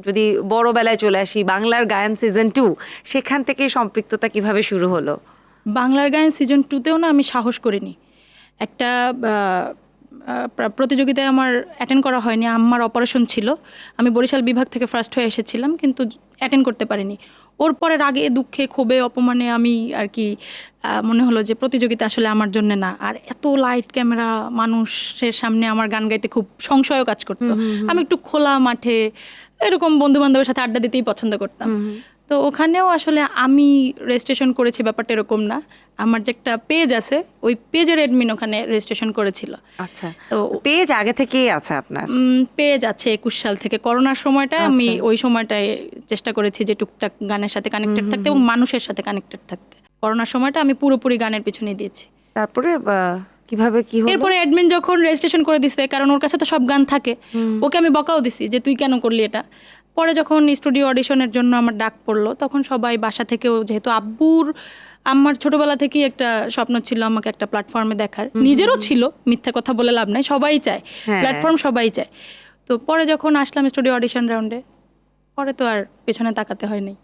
যদি বড়বেলায় চলে আসি, বাংলার গায়ন সিজন 2, সেখান থেকে সম্পৃক্ততা কিভাবে শুরু হলো? বাংলার গায়ন সিজন 2তেও না আমি সাহস করিনি। একটা প্রতিযোগিতায় আমার অ্যাটেন্ড করা হয়নি, আমার অপারেশন ছিল। আমি বরিশাল বিভাগ থেকে ফার্স্ট হয়ে এসেছিলাম, কিন্তু অ্যাটেন্ড করতে পারিনি। ওর পরে রাগে, দুঃখে, ক্ষোভে, অপমানে আমি আর কি মনে হলো যে প্রতিযোগিতা আসলে আমার জন্য না। আর এত লাইট, ক্যামেরা, মানুষের সামনে আমার গান গাইতে খুব সংশয় কাজ করতো। আমি একটু খোলা মাঠে এরকম বন্ধু বান্ধবের সাথে আড্ডা দিতেই পছন্দ করতাম। তো ওখানেও আসলে আমি রেজিস্ট্রেশন করেছি, ব্যাপারটা এরকম না। আমার যে একটা পেজ আছে, ওই পেজের অ্যাডমিন ওখানে রেজিস্ট্রেশন করেছিল। আচ্ছা, তো পেজ আগে থেকেই আছে আপনার? পেজ আছে 21 সাল থেকে। করোনার সময়টা আমি ওই সময়টায় চেষ্টা করেছি যে টুকটাক গানের সাথে কানেক্টেড থাকতে এবং মানুষের সাথে কানেক্টেড থাকতে। করোনার সময়টা আমি পুরোপুরি গানের পিছনে দিয়েছি। তারপরে কিভাবে কি হলো? এরপরে অ্যাডমিন যখন রেজিস্ট্রেশন করে দিছে, কারণ ওর কাছে তো সব গান থাকে, ওকে আমি বকাও দিছি যে তুই কেন করলি এটা। পরে যখন স্টুডিও অডিশনের জন্য আমার ডাক পড়লো, তখন সবাই বাসা থেকেও, যেহেতু আমার ছোটবেলা থেকেই একটা স্বপ্ন ছিল আমাকে একটা প্ল্যাটফর্মে দেখার, নিজেরও ছিল, মিথ্যা কথা বলে লাভ নাই, সবাই চায় প্ল্যাটফর্ম, সবাই চায়। তো পরে যখন আসলাম স্টুডিও অডিশন রাউন্ডে, পরে তো আর পেছনে তাকাতে হয়নি।